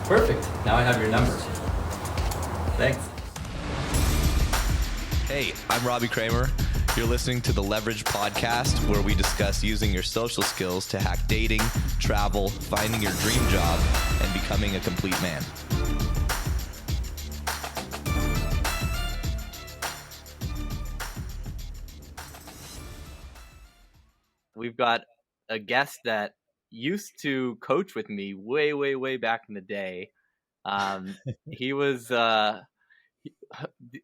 Perfect. Now I have your number. Thanks. Hey, I'm Robbie Kramer. You're listening to the Leverage Podcast, where we discuss using your social skills to hack dating, travel, finding your dream job, and becoming a complete man. We've got a guest that used to coach with me way back in the day. He was,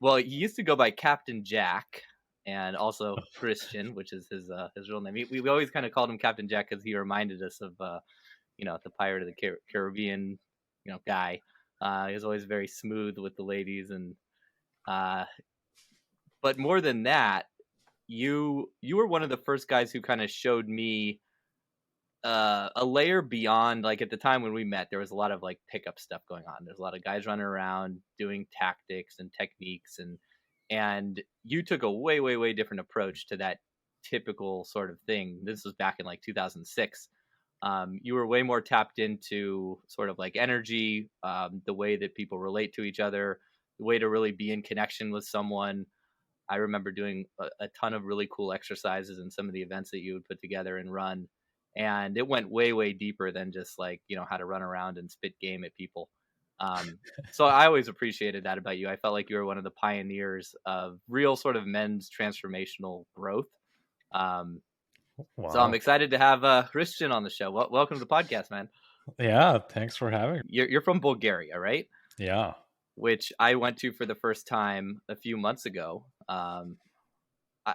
he used to go by Captain Jack and also Christian, which is his real name. We always kind of called him Captain Jack because he reminded us of, the Pirate of the Caribbean, guy. He was always very smooth with the ladies, and but more than that, you were one of the first guys who kind of showed me a layer beyond. Like, at the time when we met, there was a lot of like pickup stuff going on. There's a lot of guys running around doing tactics and techniques, and you took a way different approach to that typical sort of thing. This was back in like 2006. You were way more tapped into sort of like energy, the way that people relate to each other, the way to really be in connection with someone. I remember doing a ton of really cool exercises in some of the events that you would put together and run. And it went way deeper than just like, how to run around and spit game at people. So I always appreciated that about you. I felt like you were one of the pioneers of real sort of men's transformational growth. Wow. So I'm excited to have Hristiyan on the show. Welcome to the podcast, man. Yeah, thanks for having me. You're from Bulgaria, right? Yeah. Which I went to for the first time a few months ago.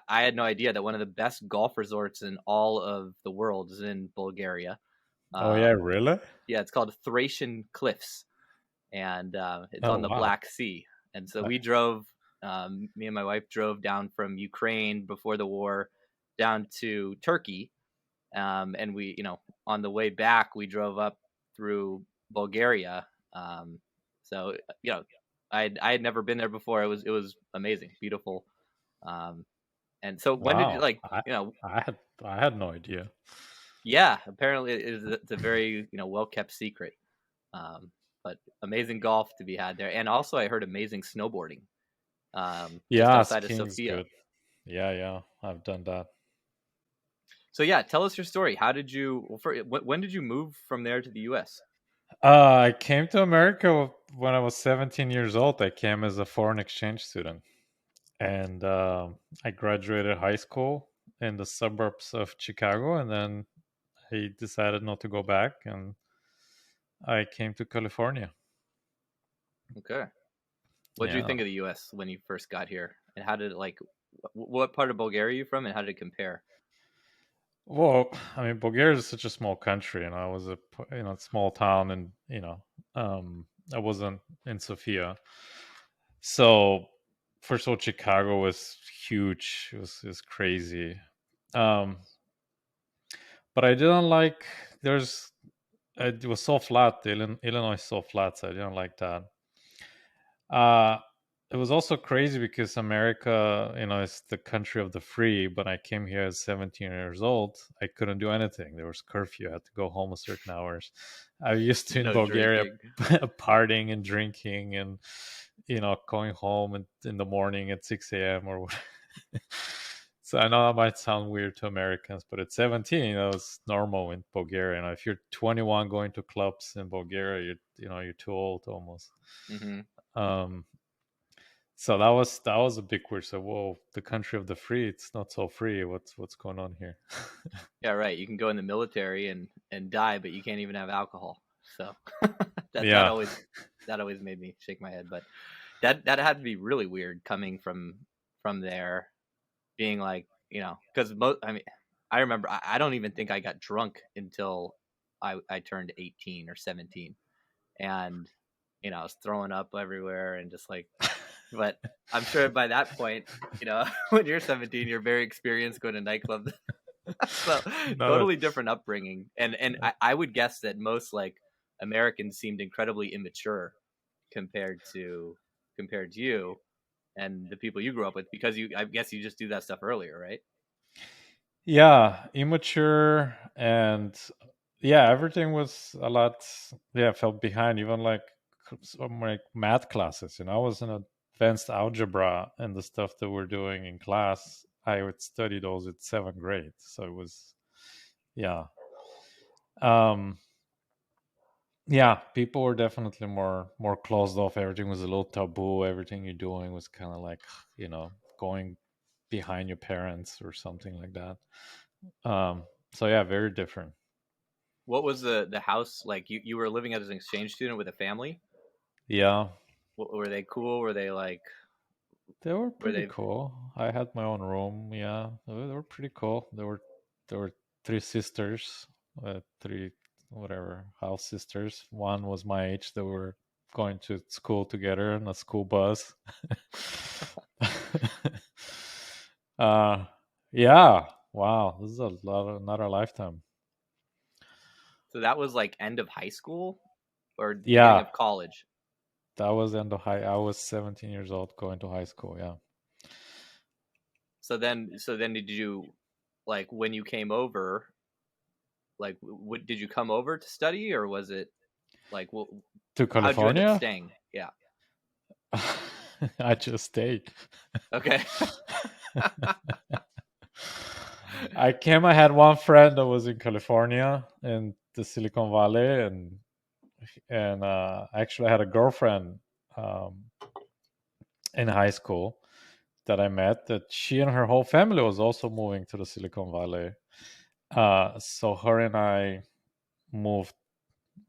I had no idea that one of the best golf resorts in all of the world is in Bulgaria. Oh, yeah, really? Yeah, it's called Thracian Cliffs, and it's on the Black Sea. And so we drove, me and my wife drove down from Ukraine before the war down to Turkey. And we, on the way back, we drove up through Bulgaria. So, I had never been there before. It was amazing, beautiful. And so when did you I had no idea. Yeah, apparently it's a very, well-kept secret. But amazing golf to be had there. And also I heard amazing snowboarding. Just outside of Sofia. Good. Yeah, I've done that. So yeah, tell us your story. How did you, when did you move from there to the US? I came to America when I was 17 years old. I came as a foreign exchange student. And I graduated high school in the suburbs of Chicago, and then I decided not to go back, and I came to California. Okay. What did you think of the U.S. when you first got here, and how did it what part of Bulgaria are you from, and how did it compare? Well, I mean, Bulgaria is such a small country, and I was a small town, and I wasn't in Sofia, so. First of all, Chicago was huge. It was crazy. But I didn't like, it was so flat. Illinois is so flat, so I didn't like that. It was also crazy because America, is the country of the free. But I came here at 17 years old. I couldn't do anything. There was curfew. I had to go home at certain hours. I used to in Bulgaria partying and drinking and going home in the morning at 6 a.m. or whatever. So I know that might sound weird to Americans, but at 17, it's normal in Bulgaria. If you're 21 going to clubs in Bulgaria, you're too old almost. Mm-hmm. So that was a big weird. So, whoa, the country of the free, it's not so free. What's going on here? Yeah, right. You can go in the military and die, but you can't even have alcohol. So that always made me shake my head. But that had to be really weird coming from there, being like, because I remember I don't even think I got drunk until I turned 18 or 17, and I was throwing up everywhere and just like. But I'm sure by that point, when you're 17, you're very experienced going to nightclubs. So totally different upbringing. And I would guess that most like Americans seemed incredibly immature compared to you and the people you grew up with, because I guess you just do that stuff earlier, right? Yeah, immature, and yeah, everything was a lot. Yeah, felt behind. Even like some like math classes. I was in advanced algebra, and the stuff that we're doing in class, I would study those at seventh grade. So it was, yeah, um, yeah. People were definitely more closed off. Everything was a little taboo. Everything you're doing was kind of like, going behind your parents or something like that. So yeah, very different. What was the house like? You were living as an exchange student with a family. Yeah, Were they cool? Were they like? they were Were pretty they cool. I had my own room. Yeah, they were pretty cool. There were three sisters, three whatever house sisters. One was my age. They were going to school together in a school bus. uh, yeah. Wow, this is a lot of another lifetime. so that was like end of high school or beginning Yeah, of college? that was end of high. I was 17 years old going to high school. Yeah. So then did you like when you came over? Like, did you come over to study, or was it like, To how'd you end up California? staying? Yeah. I just stayed. Okay. I had one friend that was in California in the Silicon Valley, and actually I had a girlfriend um, in high school that I met. That she and her whole family was also moving to the Silicon Valley. So her and I moved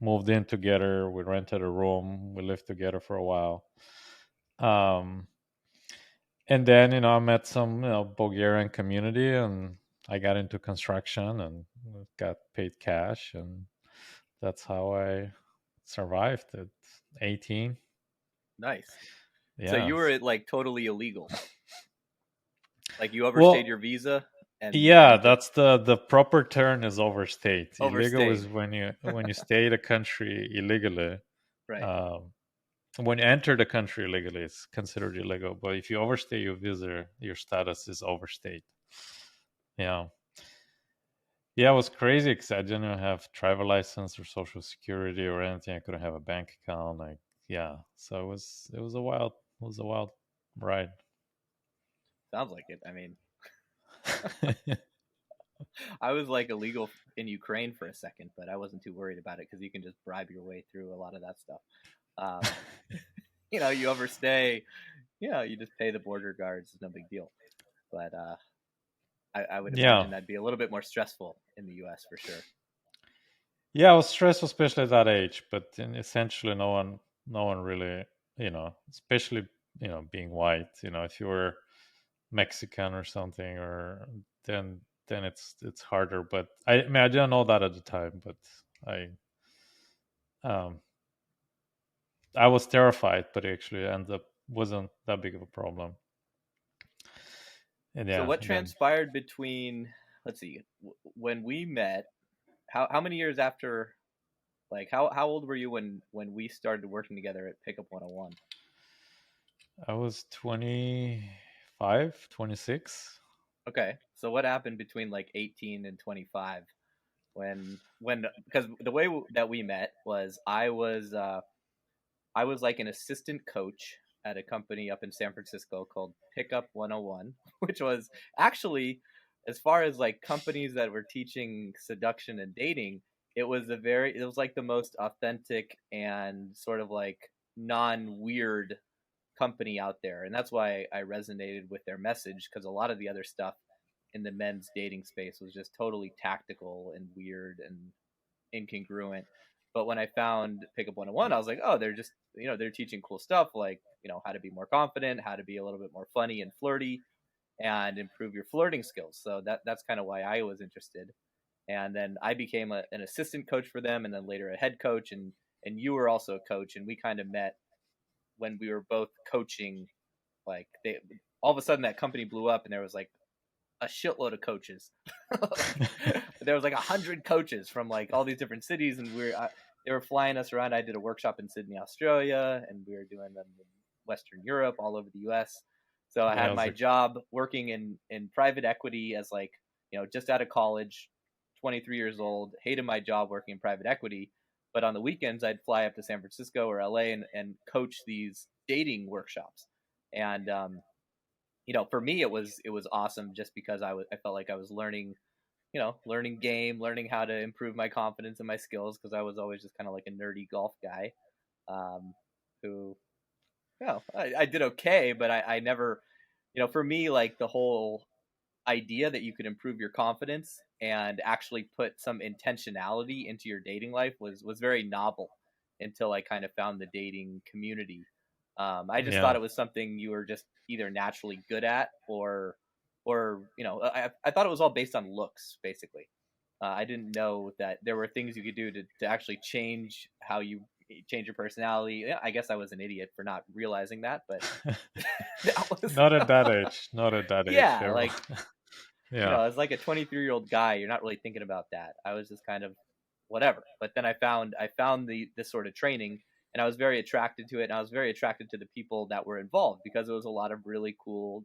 moved in together. We rented a room. We lived together for a while. Um, and then I met some Bulgarian community, and I got into construction and got paid cash, and that's how I survived at 18. Nice. So Yeah. you were like totally illegal. Like you overstayed Well, your visa and yeah, and that's the proper term is overstayed. Illegal overstayed. is when you stay the country illegally. Right. Um, when you enter the country illegally, it's considered illegal. But if you overstay your visa, your status is overstayed. Yeah. Yeah, it was crazy because I didn't have travel license or social security or anything. I couldn't have a bank account. Like, yeah, so it was a wild ride. Sounds like it. I mean, I was like illegal in Ukraine for a second, but I wasn't too worried about it because you can just bribe your way through a lot of that stuff. Um, you overstay, you just pay the border guards. It's no big deal. But I would Yeah, imagine that'd be a little bit more stressful in the U.S. for sure. yeah, I was stressed, especially at that age. But then essentially, no one really, especially being white. If you were Mexican or something, or then it's harder. But I mean, I didn't know that at the time, but I um I was terrified, but it actually ended up wasn't that big of a problem. And So yeah, what and then transpired between, let's see, when we met? How many years after? Like how old were you when we started working together at Pickup 101? I was 25, 26. Okay, so what happened between like 18 and 25 when because the way that we met was I was like an assistant coach at a company up in San Francisco called Pickup 101, which was actually, as far as like companies that were teaching seduction and dating, it was like the most authentic and sort of like non-weird company out there. And that's why I resonated with their message, because a lot of the other stuff in the men's dating space was just totally tactical and weird and incongruent. But when I found Pickup 101, I was like, oh, they're just, they're teaching cool stuff like, how to be more confident, how to be a little bit more funny and flirty and improve your flirting skills. So that's kind of why I was interested. And then I became an assistant coach for them, and then later a head coach, and you were also a coach, and we kind of met when we were both coaching. Like all of a sudden that company blew up, and there was like a shitload of coaches. Like there was like 100 coaches from like all these different cities, and they were flying us around. I did a workshop in Sydney, Australia, and we were doing them in Western Europe, all over the U.S. So I Yeah, I had was my like, job working in private equity as like just out of college, 23 years old, hated my job working in private equity, but on the weekends I'd fly up to San Francisco or LA and coach these dating workshops. And for me it was awesome just because I felt like I was learning, learning game, learning how to improve my confidence and my skills, because I was always just kind of like a nerdy golf guy, who, I did okay, but I never, for me, like the whole idea that you could improve your confidence and actually put some intentionality into your dating life was very novel until I kind of found the dating community. I just thought Yeah. it was something you were just either naturally good at, or I thought it was all based on looks, basically. I didn't know that there were things you could do to actually change how you change your personality. Yeah, I guess I was an idiot for not realizing that, but that was Not at that age. Not at that age. yeah, like Yeah. as like a 23-year-old guy, you're not really thinking about that. I was just kind of whatever. But then I found this sort of training, and I was very attracted to it, and I was very attracted to the people that were involved, because it was a lot of really cool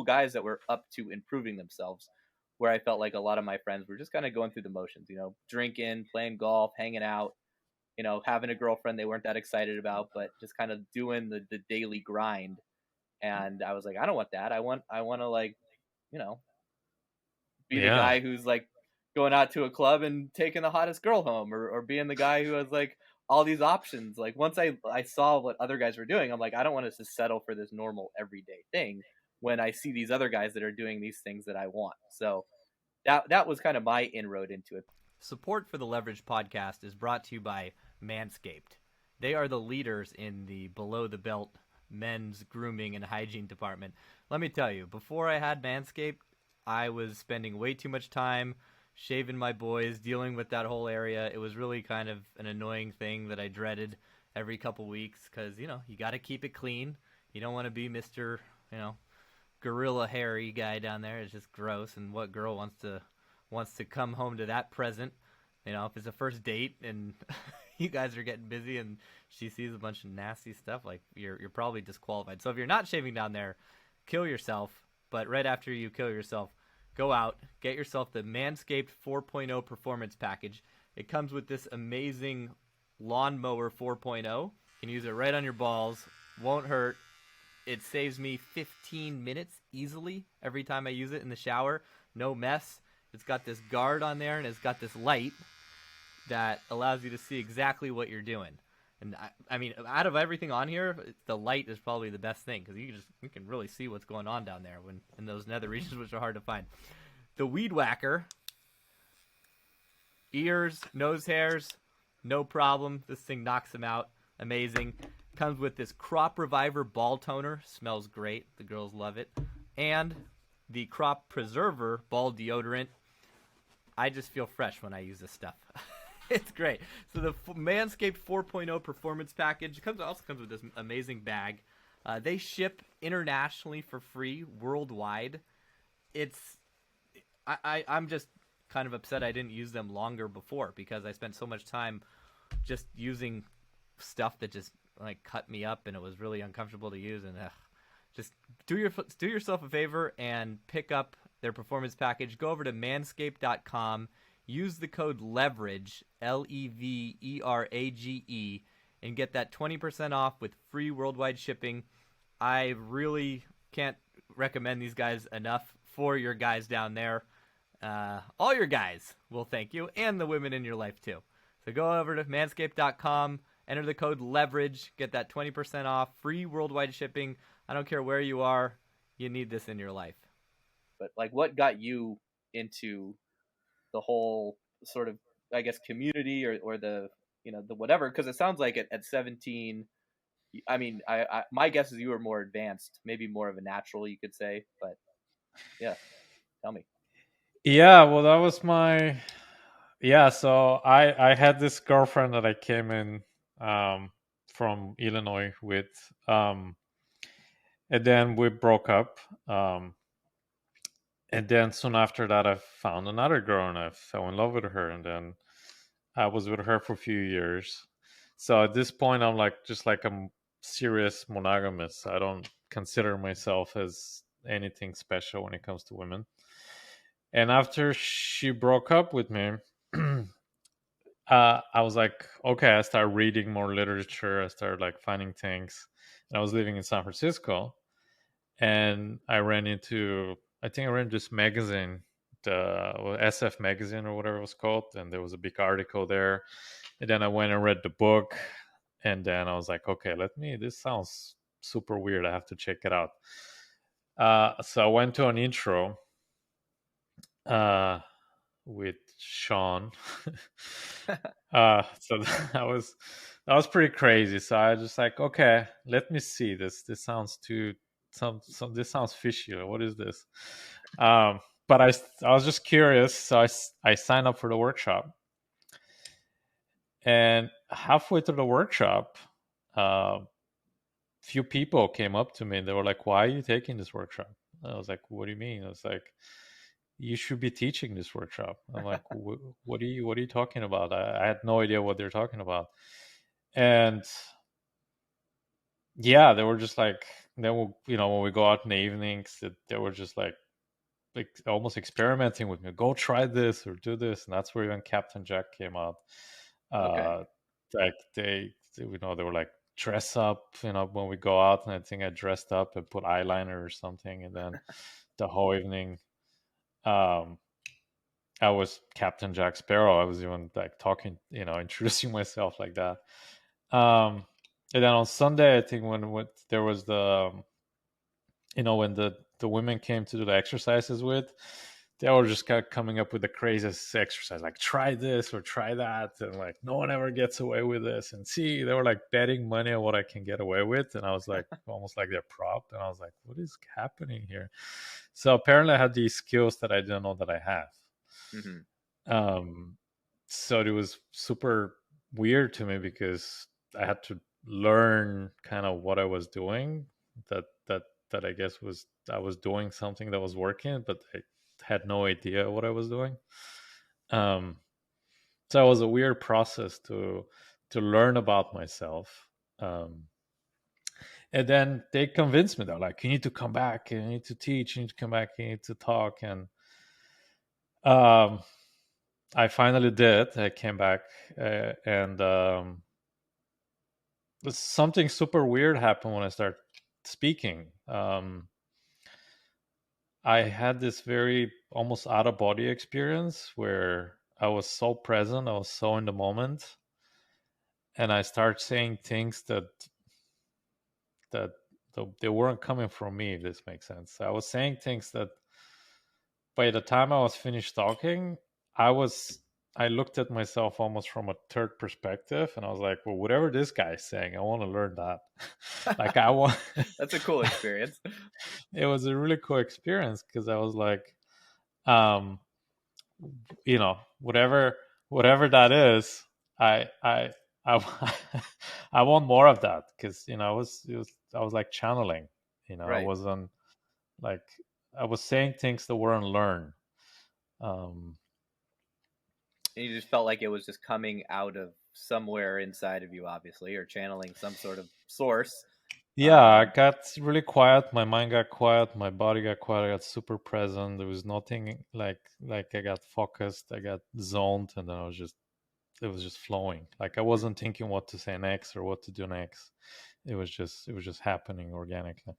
guys that were up to improving themselves, where I felt like a lot of my friends were just kind of going through the motions, drinking, playing golf, hanging out, having a girlfriend they weren't that excited about, but just kind of doing the daily grind. And I was like, I don't want that. I want to, like, you know, be the Yeah. guy who's like going out to a club and taking the hottest girl home, or being the guy who has like all these options. Like, once I saw what other guys were doing, I'm like, I don't want to just settle for this normal everyday thing when I see these other guys that are doing these things that I want. So that was kind of my inroad into it. Support for the Leverage podcast is brought to you by Manscaped. They are the leaders in the below the belt men's grooming and hygiene department. Let me tell you, before I had Manscaped, I was spending way too much time shaving my boys, dealing with that whole area. It was really kind of an annoying thing that I dreaded every couple weeks, because, you got to keep it clean. You don't want to be Mr., gorilla hairy guy down there. It's just gross. And what girl wants to come home to that present? If it's a first date and you guys are getting busy and she sees a bunch of nasty stuff, like, you're probably disqualified. So if you're not shaving down there, kill yourself. But right after you kill yourself, go out, get yourself the Manscaped 4.0 Performance Package. It comes with this amazing lawnmower 4.0. You can use it right on your balls. Won't hurt. It saves me 15 minutes easily every time I use it in the shower. No mess. It's got this guard on there, and it's got this light that allows you to see exactly what you're doing. And I mean, out of everything on here, the light is probably the best thing, because you can really see what's going on down there when in those nether regions, which are hard to find. The Weed Whacker, ears, nose hairs, no problem. This thing knocks them out. Amazing. Comes with this Crop Reviver ball toner. Smells great. The girls love it. And the Crop Preserver ball deodorant. I just feel fresh when I use this stuff. It's great. So the Manscaped 4.0 Performance Package also comes with this amazing bag. They ship internationally for free worldwide. I'm just kind of upset I didn't use them longer before, because I spent so much time just using stuff that just like cut me up, and it was really uncomfortable to use. And just do yourself a favor and pick up their performance package. Go over to manscaped.com. Use the code LEVERAGE, LEVERAGE, and get that 20% off with free worldwide shipping. I really can't recommend these guys enough for your guys down there. All your guys will thank you, and the women in your life too. So go over to manscaped.com, enter the code LEVERAGE, get that 20% off, free worldwide shipping. I don't care where you are, you need this in your life. But like, what got you into the whole sort of, I guess, community, or the the whatever? Because it sounds like at 17, I mean, I my guess is you were more advanced, maybe more of a natural, you could say. But yeah, tell me. Yeah, well, that was so I had this girlfriend that I came in from Illinois with, and then we broke up. And then soon after that, I found another girl and I fell in love with her. And then I was with her for a few years. So at this point, I'm just like a serious monogamous. I don't consider myself as anything special when it comes to women. And after she broke up with me, I was like, okay, I started reading more literature. I started like finding things. And I was living in San Francisco, and I ran into, I think I ran this magazine, the SF magazine or whatever it was called, and there was a big article there. And then I went and read the book, and then I was like, okay, this sounds super weird. I have to check it out. So I went to an intro with Sean. So that was pretty crazy. So I just like, okay, let me see this. This sounds too this sounds fishy. What is this? But I was just curious, so I signed up for the workshop. And halfway through the workshop, few people came up to me and they were like, "Why are you taking this workshop?" And I was like, "What do you mean?" I was like, "You should be teaching this workshop." I'm like, what are you talking about? I had no idea what they're talking about. And yeah, they were just like, then when we go out in the evenings, they were just like almost experimenting with me. Go try this or do this, and that's where even Captain Jack came out. Okay. Like they were like, dress up, when we go out, and I think I dressed up and put eyeliner or something, and then the whole evening, um, I was Captain Jack Sparrow. I was even like talking, introducing myself like that. And then on Sunday, I think when there was when the women came to do the exercises with, they were just kind of coming up with the craziest exercise, like try this or try that, and like no one ever gets away with this. And see, they were like betting money on what I can get away with, and I was like almost like their prop, and I was like, what is happening here? So apparently, I had these skills that I didn't know that I have. Um, so it was super weird to me because I had to learn kind of what I was doing. That I guess I was doing something that was working, but I had no idea what I was doing. Um, so it was a weird process to learn about myself. And then they convinced me, they're like, you need to come back, you need to teach, you need to come back, you need to talk. And I finally did. I came back, and something super weird happened when I started speaking. I had this very almost out of body experience where I was so present, I was so in the moment, and I started saying things that they weren't coming from me. If this makes sense, I was saying things that by the time I was finished talking, I looked at myself almost from a third perspective, and I was like, well, whatever this guy's saying, I want to learn that. Like I want. That's a cool experience. It was a really cool experience because I was like, um, whatever that is, I I want more of that because I was like channeling. I Right. wasn't like I was saying things that weren't learned. Um, And you just felt like it was just coming out of somewhere inside of you, obviously, or channeling some sort of source. Yeah, I got really quiet. My mind got quiet. My body got quiet. I got super present. There was nothing like I got focused. I got zoned, and then it was just flowing. Like I wasn't thinking what to say next or what to do next. It was just happening organically.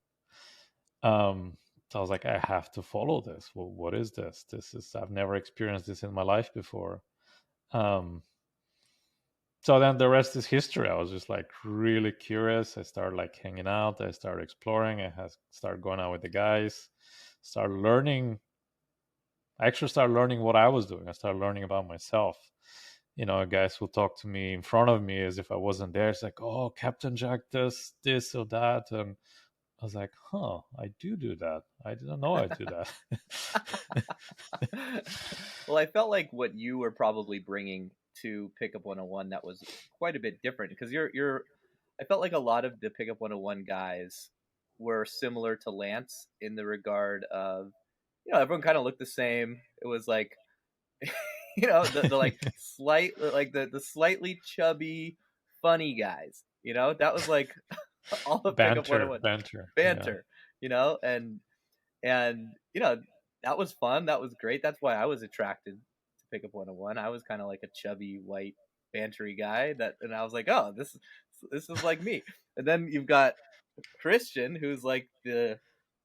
So I was like, I have to follow this. Well, what is this? I've never experienced this in my life before. So then the rest is history. I was just like really curious. I started like hanging out. I started exploring. Started going out with the guys. Started learning. I actually started learning what I was doing. I started learning about myself. Guys will talk to me in front of me as if I wasn't there. It's like, oh, Captain Jack does this or that. And I was like, huh, I do that. I didn't know I do that. Well, I felt like what you were probably bringing to Pickup 101 that was quite a bit different because I felt like a lot of the Pickup 101 guys were similar to Lance in the regard of, everyone kind of looked the same. It was like, the like the slightly chubby, funny guys. That was like all of Pickup 101. banter. Banter, and that was fun. That was great. That's why I was attracted to Pickup 101. I was kind of like a chubby, white, bantery guy and I was like, oh, this is like me. And then you've got Christian, who's like the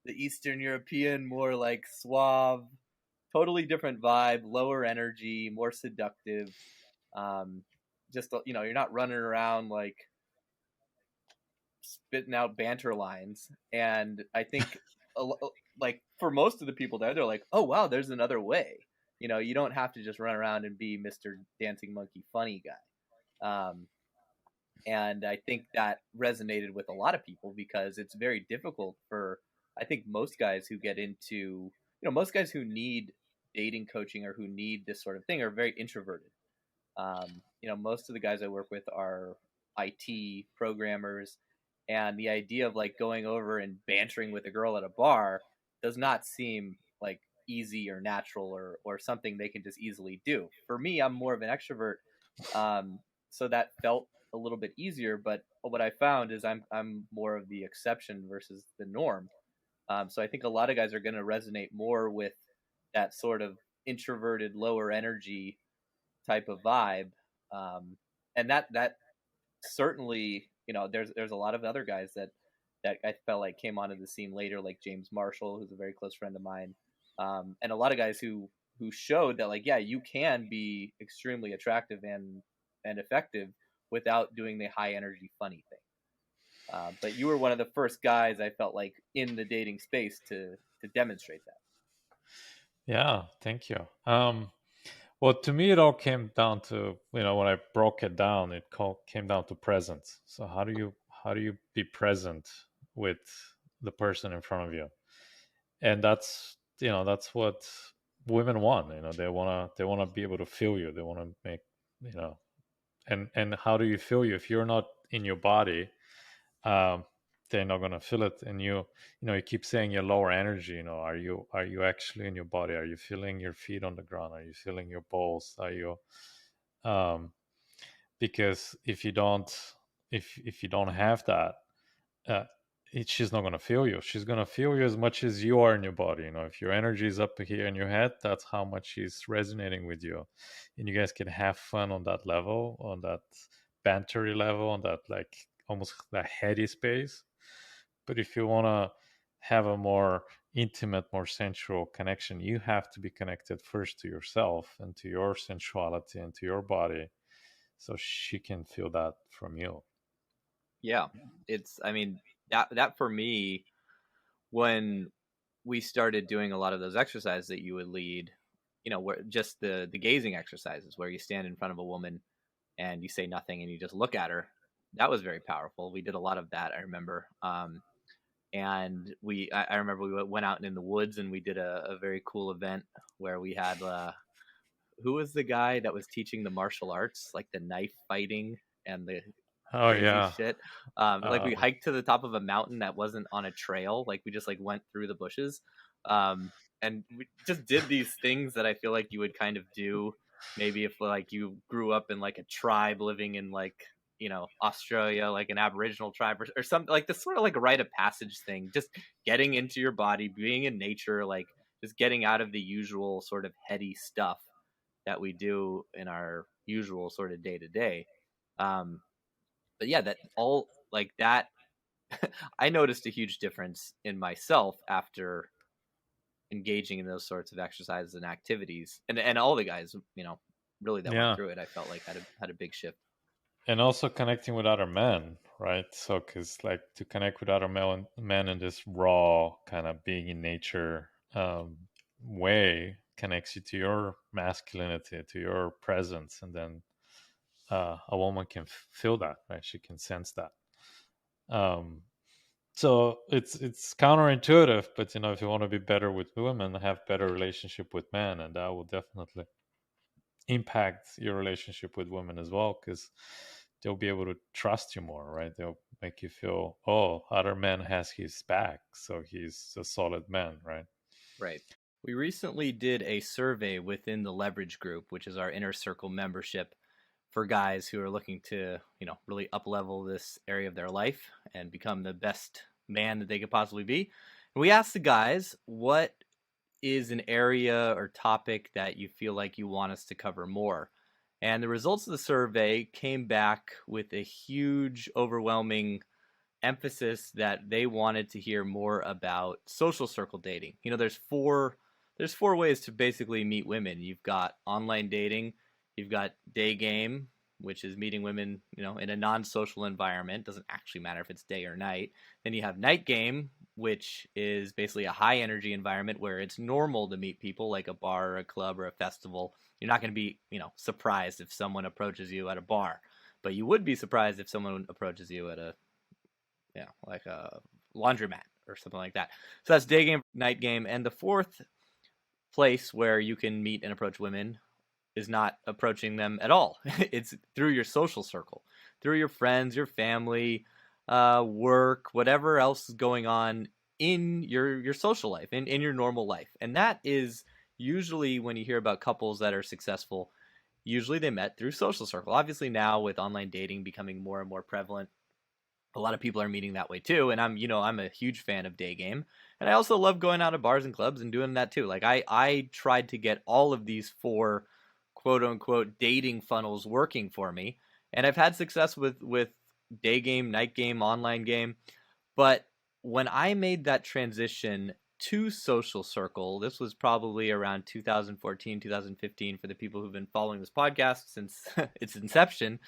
Eastern European, more like suave, totally different vibe, lower energy, more seductive. Just you're not running around like spitting out banter lines. And I think like for most of the people there, they're like, oh wow, there's another way. You don't have to just run around and be Mr. Dancing Monkey funny guy. And I think that resonated with a lot of people because it's very difficult for, I think, most guys who get into, most guys who need dating coaching or who need this sort of thing are very introverted. Most of the guys I work with are IT programmers, and the idea of like going over and bantering with a girl at a bar does not seem like easy or natural or something they can just easily do. For me, I'm more of an extrovert, so that felt a little bit easier. But what I found is I'm more of the exception versus the norm. So I think a lot of guys are going to resonate more with that sort of introverted, lower energy type of vibe, and that certainly, there's a lot of other guys that I felt like came onto the scene later, like James Marshall, who's a very close friend of mine, and a lot of guys who showed that, like, yeah, you can be extremely attractive and effective without doing the high energy funny thing. But you were one of the first guys I felt like in the dating space to demonstrate that. Yeah, thank you. Well, to me, it all came down to, when I broke it down, came down to presence. So how do you be present with the person in front of you? And that's what women want. They wanna be able to feel you. They want to make, and how do you feel you if you're not in your body? They're not gonna feel it. And you keep saying you're lower energy. Are you actually in your body? Are you feeling your feet on the ground? Are you feeling your balls? Are you because if you don't have that, uh, she's not going to feel you. She's going to feel you as much as you are in your body. If your energy is up here in your head, that's how much she's resonating with you. And you guys can have fun on that level, on that bantery level, on that, like, almost that heady space. But if you want to have a more intimate, more sensual connection, you have to be connected first to yourself and to your sensuality and to your body, so she can feel that from you. Yeah, I mean, that for me, when we started doing a lot of those exercises that you would lead, where just the gazing exercises where you stand in front of a woman and you say nothing and you just look at her, that was very powerful. We did a lot of that, I remember. And I remember we went out in the woods and we did a very cool event where we had who was the guy that was teaching the martial arts, like the knife fighting and the crazy shit. Like we hiked to the top of a mountain that wasn't on a trail. Like we just like went through the bushes, and we just did these things that I feel like you would kind of do maybe if like you grew up in like a tribe living in like Australia, like an Aboriginal tribe or something, like this sort of like a rite of passage thing. Just getting into your body, being in nature, like just getting out of the usual sort of heady stuff that we do in our usual sort of day to day. But yeah, that all like that, I noticed a huge difference in myself after engaging in those sorts of exercises and activities, and all the guys, really that went through it, I felt like had a big shift. And also connecting with other men, right? So, because like to connect with other men in this raw kind of being in nature way connects you to your masculinity, to your presence, and then a woman can feel that, right? She can sense that. So it's counterintuitive, but if you want to be better with women, have better relationship with men, and that will definitely impact your relationship with women as well, because they'll be able to trust you more, right? They'll make you feel, oh, other man has his back, so he's a solid man, right? Right. We recently did a survey within the Leverage Group, which is our inner circle membership for guys who are looking to, really up-level this area of their life and become the best man that they could possibly be. And we asked the guys what is an area or topic that you feel like you want us to cover more? And the results of the survey came back with a huge, overwhelming emphasis that they wanted to hear more about social circle dating. You know, there's four ways to basically meet women. You've got online dating, you've got day game, which is meeting women, you know, in a non-social environment. Doesn't actually matter if it's day or night. Then you have night game, which is basically a high energy environment where it's normal to meet people, like a bar or a club or a festival. You're not going to be, you know, surprised if someone approaches you at a bar, but you would be surprised if someone approaches you at a, yeah, like a laundromat or something like that. So that's day game, night game. And the fourth place where you can meet and approach women is not approaching them at all. It's through your social circle, through your friends, your family, work, whatever else is going on in your social life, in your normal life. And that is usually when you hear about couples that are successful, usually they met through social circle. Obviously now with online dating becoming more and more prevalent, a lot of people are meeting that way too. And I'm a huge fan of day game. And I also love going out to bars and clubs and doing that too. Like I tried to get all of these four quote unquote dating funnels working for me. And I've had success with day game, night game, online game. But when I made that transition to social circle, this was probably around 2014, 2015 for the people who've been following this podcast since its inception.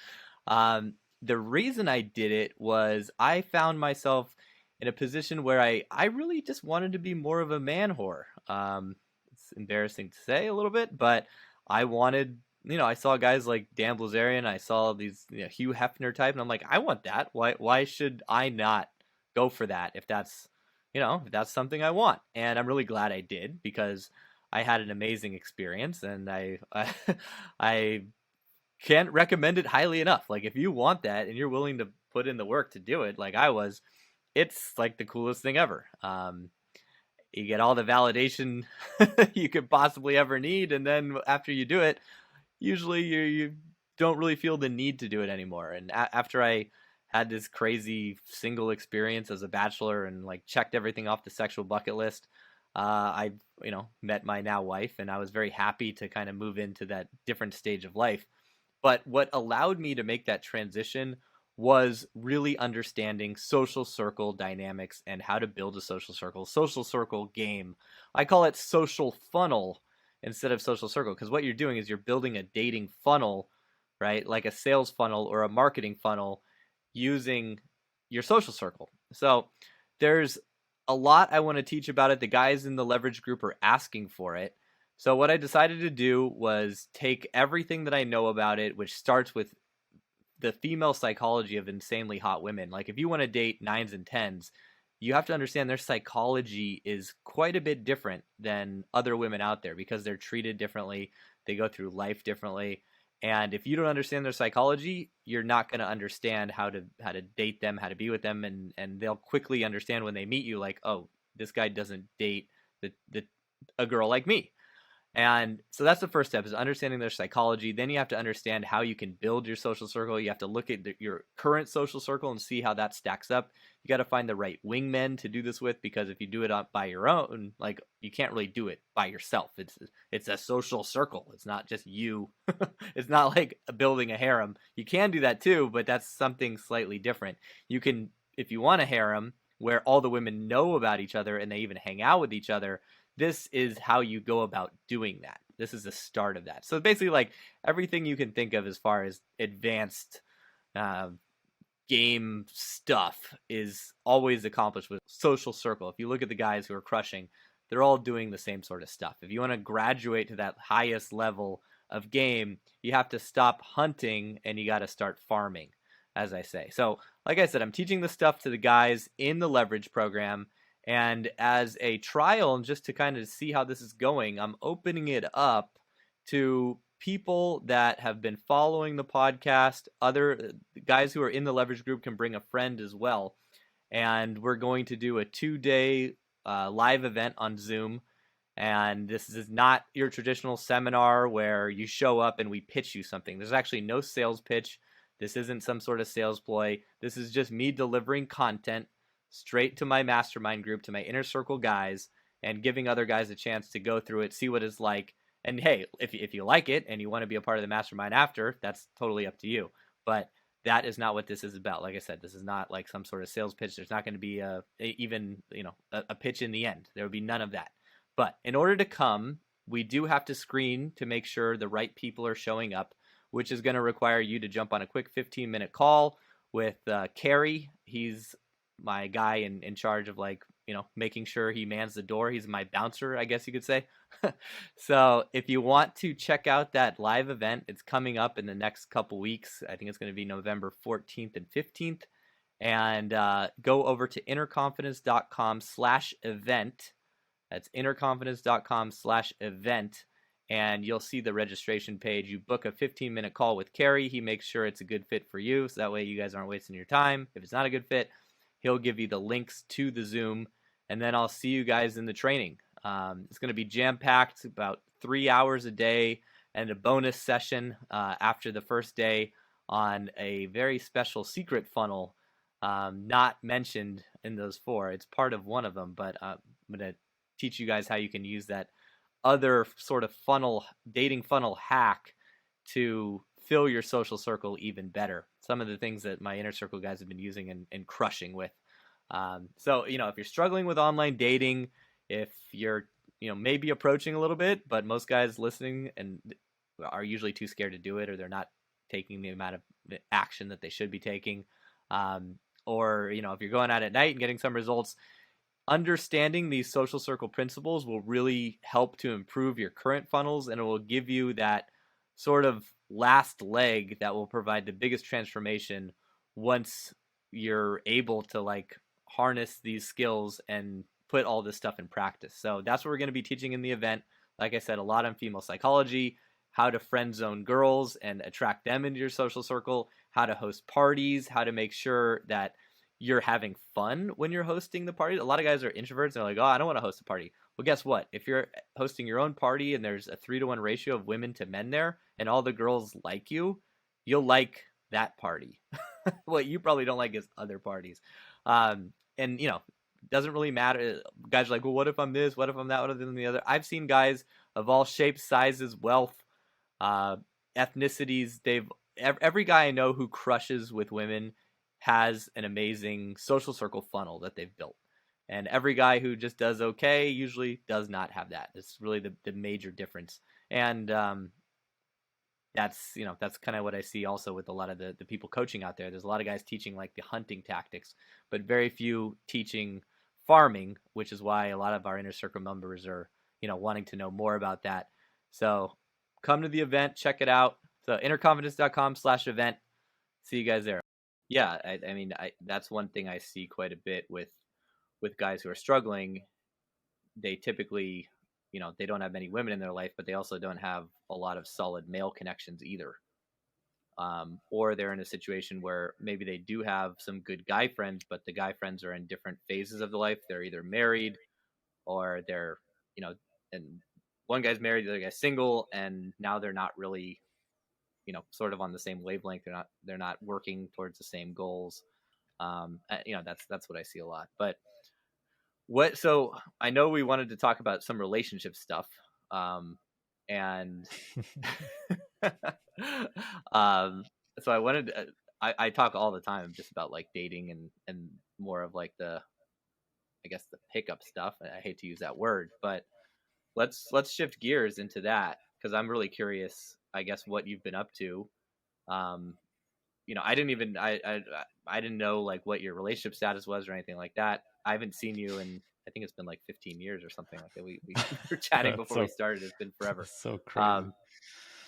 The reason I did it was I found myself in a position where I really just wanted to be more of a man whore. It's embarrassing to say a little bit, but I wanted, I saw guys like Dan Blazarian, I saw these Hugh Hefner type, and I'm like, I want that. Why should I not go for that if that's something I want? And I'm really glad I did, because I had an amazing experience, and I can't recommend it highly enough. Like, if you want that and you're willing to put in the work to do it, like I was, it's like the coolest thing ever. You get all the validation you could possibly ever need, and then after you do it, usually you don't really feel the need to do it anymore. And after I had this crazy single experience as a bachelor and like checked everything off the sexual bucket list, I met my now wife, and I was very happy to kind of move into that different stage of life. But what allowed me to make that transition was really understanding social circle dynamics and how to build a social circle game. I call it social funnel instead of social circle, because what you're doing is you're building a dating funnel, right? Like a sales funnel or a marketing funnel using your social circle. So there's a lot I want to teach about it. The guys in the leverage group are asking for it. So what I decided to do was take everything that I know about it, which starts with the female psychology of insanely hot women. Like, if you want to date 9s and 10s, you have to understand their psychology is quite a bit different than other women out there, because they're treated differently. They go through life differently. And if you don't understand their psychology, you're not going to understand how to date them, how to be with them. And they'll quickly understand when they meet you, like, oh, this guy doesn't date a girl like me. And so that's the first step, is understanding their psychology. Then you have to understand how you can build your social circle. You have to look at your current social circle and see how that stacks up. You got to find the right wingmen to do this with, because if you do it by your own, like, you can't really do it by yourself. It's a social circle. It's not just you. It's not like building a harem. You can do that too, but that's something slightly different. You can, if you want a harem where all the women know about each other and they even hang out with each other, this is how you go about doing that. This is the start of that. So basically, like, everything you can think of as far as advanced game stuff is always accomplished with social circle. If you look at the guys who are crushing, they're all doing the same sort of stuff. If you want to graduate to that highest level of game, you have to stop hunting and you got to start farming, as I say. So, like I said, I'm teaching this stuff to the guys in the leverage program. And as a trial, and just to kind of see how this is going, I'm opening it up to people that have been following the podcast. Other guys who are in the leverage group can bring a friend as well. And we're going to do a 2-day live event on Zoom. And this is not your traditional seminar where you show up and we pitch you something. There's actually no sales pitch. This isn't some sort of sales ploy. This is just me delivering content straight to my mastermind group, to my inner circle guys, and giving other guys a chance to go through it, see what it's like. And hey, if you like it and you want to be a part of the mastermind after, that's totally up to you. But that is not what this is about. Like I said, this is not like some sort of sales pitch. There's not going to be even a pitch in the end. There would be none of that. But in order to come, we do have to screen to make sure the right people are showing up, which is going to require you to jump on a quick 15-minute call with Carrie. He's my guy in charge of making sure he mans the door. He's my bouncer, I guess you could say. So if you want to check out that live event, it's coming up in the next couple weeks. I think it's going to be November 14th and 15th. And go over to innerconfidence.com/event. That's innerconfidence.com/event. And you'll see the registration page. You book a 15-minute call with Carrie. He makes sure it's a good fit for you, so that way you guys aren't wasting your time. If it's not a good fit, he'll give you the links to the Zoom, and then I'll see you guys in the training. It's going to be jam-packed, about 3 hours a day, and a bonus session after the first day on a very special secret funnel, not mentioned in those 4. It's part of one of them, but I'm going to teach you guys how you can use that other sort of dating funnel hack to fill your social circle even better. Some of the things that my inner circle guys have been using and crushing with. So, if you're struggling with online dating, if you're, maybe approaching a little bit, but most guys listening and are usually too scared to do it, or they're not taking the amount of action that they should be taking. Or, if you're going out at night and getting some results, understanding these social circle principles will really help to improve your current funnels, and it will give you that sort of last leg that will provide the biggest transformation once you're able to harness these skills and put all this stuff in practice. So that's what we're going to be teaching in the event. Like I said, a lot on female psychology, how to friend zone girls and attract them into your social circle, how to host parties, how to make sure that you're having fun when you're hosting the party. A lot of guys are introverts and they're like, oh, I don't want to host a party. Well, guess what? If you're hosting your own party and there's a 3-to-1 ratio of women to men there and all the girls like you, you'll like that party. What you probably don't like is other parties. And doesn't really matter. Guys are like, well, what if I'm this? What if I'm that? What if I'm the other? I've seen guys of all shapes, sizes, wealth, ethnicities. Every guy I know who crushes with women has an amazing social circle funnel that they've built. And every guy who just does okay usually does not have that. It's really the major difference. And that's kind of what I see also with a lot of the people coaching out there. There's a lot of guys teaching the hunting tactics, but very few teaching farming, which is why a lot of our inner circle members are, wanting to know more about that. So come to the event, check it out. So innerconfidence.com/event. See you guys there. Yeah, I mean, that's one thing I see quite a bit with guys who are struggling. They typically, they don't have many women in their life, but they also don't have a lot of solid male connections either. Or they're in a situation where maybe they do have some good guy friends, but the guy friends are in different phases of the life. They're either married or they're, and one guy's married, the other guy's single, and now they're not really, sort of on the same wavelength. They're not working towards the same goals. That's what I see a lot. But so I know we wanted to talk about some relationship stuff. And so I wanted to, I talk all the time just about dating and more of the pickup stuff. I hate to use that word, but let's shift gears into that, because I'm really curious, I guess, what you've been up to. I didn't know what your relationship status was or anything like that. I haven't seen you in, I think it's been 15 years or something like that. We were chatting before we started. It's been forever. So crazy. So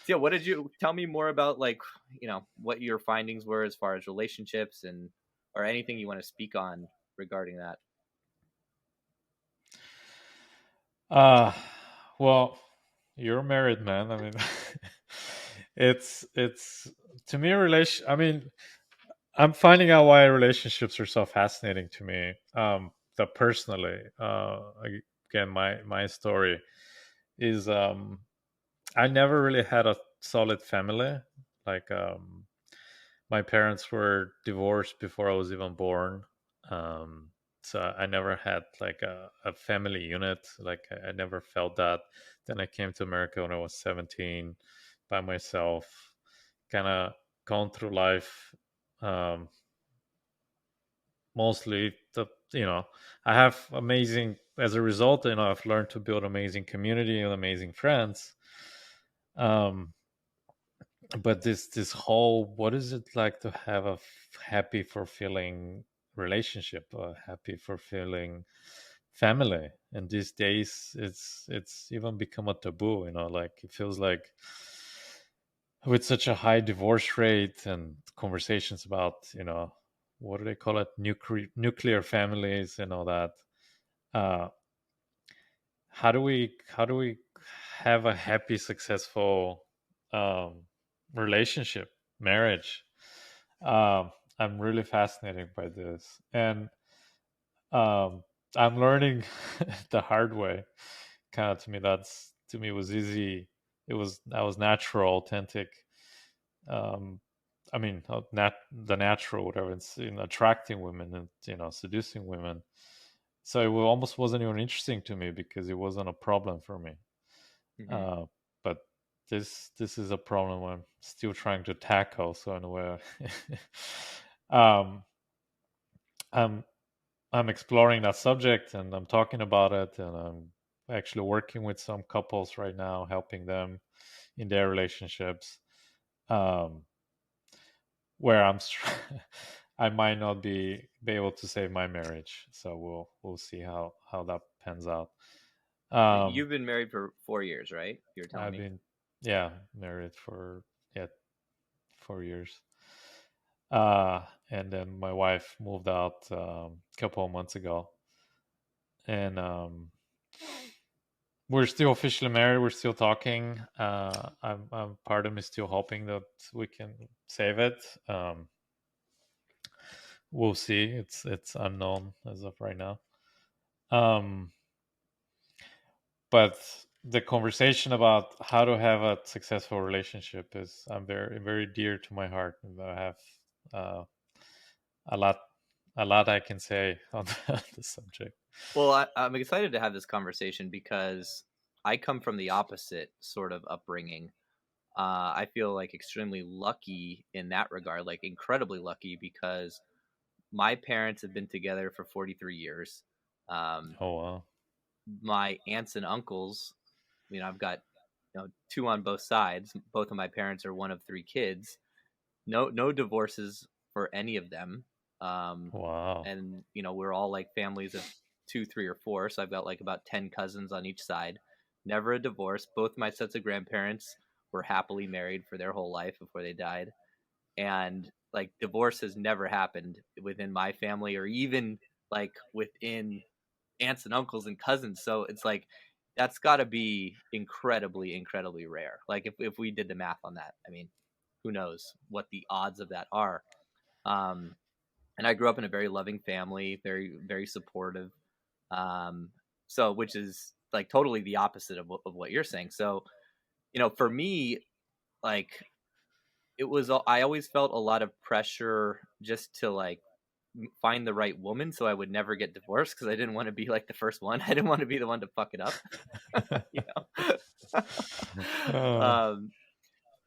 yeah, what did you tell me more about, what your findings were as far as relationships or anything you want to speak on regarding that? Well, you're a married man. I mean, it's to me I mean, I'm finding out why relationships are so fascinating to me. That personally, again, my story is I never really had a solid family. My parents were divorced before I was even born. so I never had like a family unit. Like I never felt that. Then I came to America when I was 17 by myself, kind of gone through life. Um, Mostly I have amazing, as a result, I've learned to build amazing community and amazing friends. Um, but this whole, what is it like to have a happy, fulfilling relationship, a happy, fulfilling family? And these days it's even become a taboo, like it feels like with such a high divorce rate and conversations about, what do they call it, nuclear families and all that. uh how do we have a happy, successful um relationship, marriage? I'm really fascinated by this, and um I'm learning the hard way. Kind of, to me was easy. That was natural, authentic. um I mean, the natural, whatever, it's in attracting women and seducing women. So it almost wasn't even interesting to me because it wasn't a problem for me. Mm-hmm. uh but this is a problem I'm still trying to tackle. So in a way, um i'm I'm exploring that subject, and I'm talking about it, and I'm actually working with some couples right now, helping them in their relationships. um where I might not be able to save my marriage. So we'll see how that pans out. Um, You've been married for 4 years, right? You were telling I've me. been, married for, yeah, 4 years. And then my wife moved out a couple of months ago, and we're still officially married. We're still talking. I'm part of me still hoping that we can save it. We'll see. It's unknown as of right now. Um, but the conversation about how to have a successful relationship is, I'm very, very dear to my heart. And I have uh, a lot I can say on the subject. Well, I'm excited to have this conversation because I come from the opposite sort of upbringing. I feel like extremely lucky in that regard, like incredibly lucky, because my parents have been together for 43 years. Um, Oh wow. my aunts and uncles, I've got two on both sides. Both of my parents are one of three kids. No divorces for any of them. Um, Wow. and we're all like families of two, three, or four. So I've got like about 10 cousins on each side. Never a divorce. Both my sets of grandparents were happily married for their whole life before they died. And like divorce has never happened within my family or even like within aunts and uncles and cousins. So it's like that's got to be incredibly, incredibly rare. Like if we did the math on that, I mean, who knows what the odds of that are. Um, and I grew up in a very loving family, very, very supportive. Um, so which is like totally the opposite of what you're saying. So, for me, like I always felt a lot of pressure just to like find the right woman so I would never get divorced because I didn't want to be like the first one. I didn't want to be the one to fuck it up, you know. uh, um,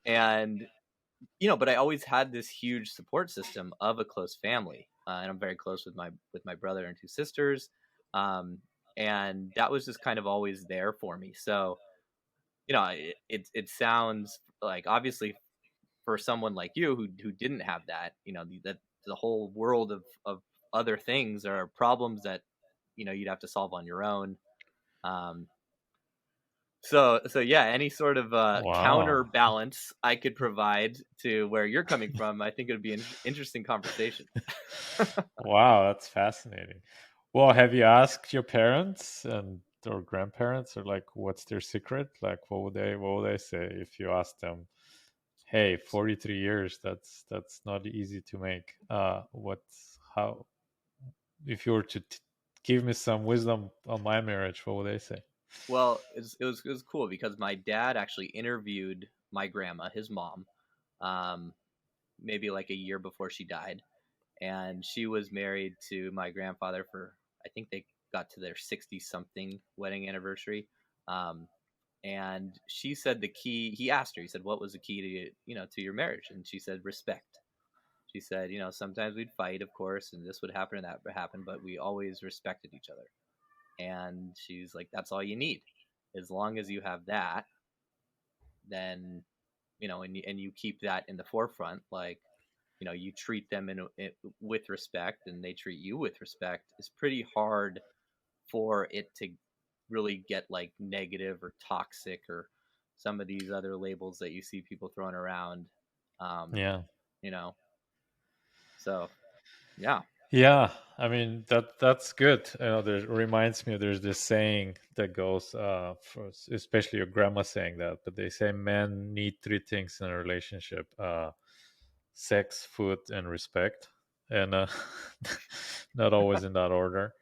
and but I always had this huge support system of a close family, and I'm very close with my brother and two sisters, um, and that was just kind of always there for me. So it sounds like obviously for someone like you who didn't have that, that the whole world of other things are problems that you'd have to solve on your own. Um, so yeah, any sort of wow. counterbalance I could provide to where you're coming from, I think it would be an interesting conversation. Wow, that's fascinating. Well, have you asked your parents and or grandparents, or like what's their secret? Like what would they say if you ask them, "Hey, 43 years, that's not easy to make." What's how if you were to give me some wisdom on my marriage, what would they say? Well, it was cool because my dad actually interviewed my grandma, his mom, um, maybe like a year before she died, and she was married to my grandfather for I think they got to their 60-something wedding anniversary. And she said the key, he asked her, he said, what was the key to, to your marriage? And she said, respect. She said, sometimes we'd fight, of course, and this would happen and that would happen, but we always respected each other. And she's like, that's all you need. As long as you have that, then, and you keep that in the forefront, like, you treat them with respect and they treat you with respect, it's pretty hard for it to really get like negative or toxic or some of these other labels that you see people throwing around. Yeah. So yeah. Yeah, I mean that's good. There reminds me there's this saying that goes, especially your grandma saying that, but they say men need three things in a relationship: sex, food, and respect, and not always in that order.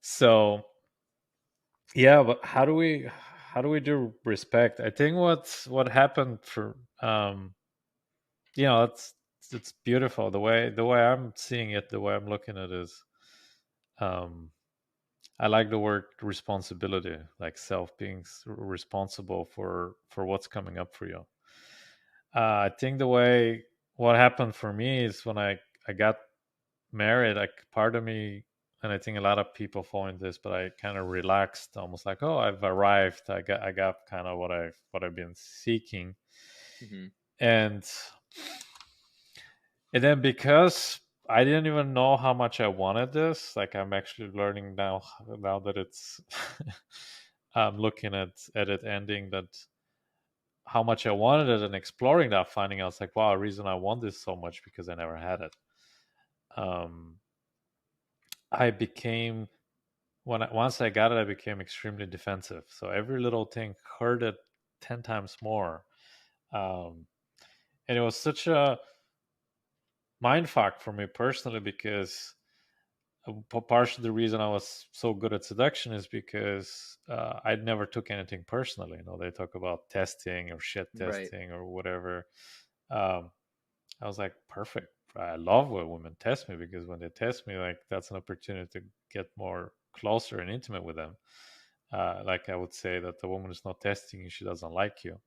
So yeah, but how do we do respect? I think what happened for it's beautiful the way I'm seeing it, the way I'm looking at it is, I like the word responsibility, like self being responsible for what's coming up for you. I think the way what happened for me is when I got married, like part of me, and I think a lot of people fall into this, but I kind of relaxed, almost like, oh, I've arrived. I got kind of what I've been seeking, Mm-hmm. and then because I didn't even know how much I wanted this, like I'm actually learning now that it's I'm looking at it ending, that how much I wanted it, and exploring that, finding out, it's like, wow, the reason I want this so much because I never had it. I became once I got it, I became extremely defensive. So every little thing hurted 10 times more. And it was such a mind fuck for me personally, because partially the reason I was so good at seduction is because I never took anything personally. They talk about testing or shit testing or whatever. I was like, perfect. I love when women test me, because when they test me, like, that's an opportunity to get more closer and intimate with them. Like I would say that the woman is not testing you, she doesn't like you.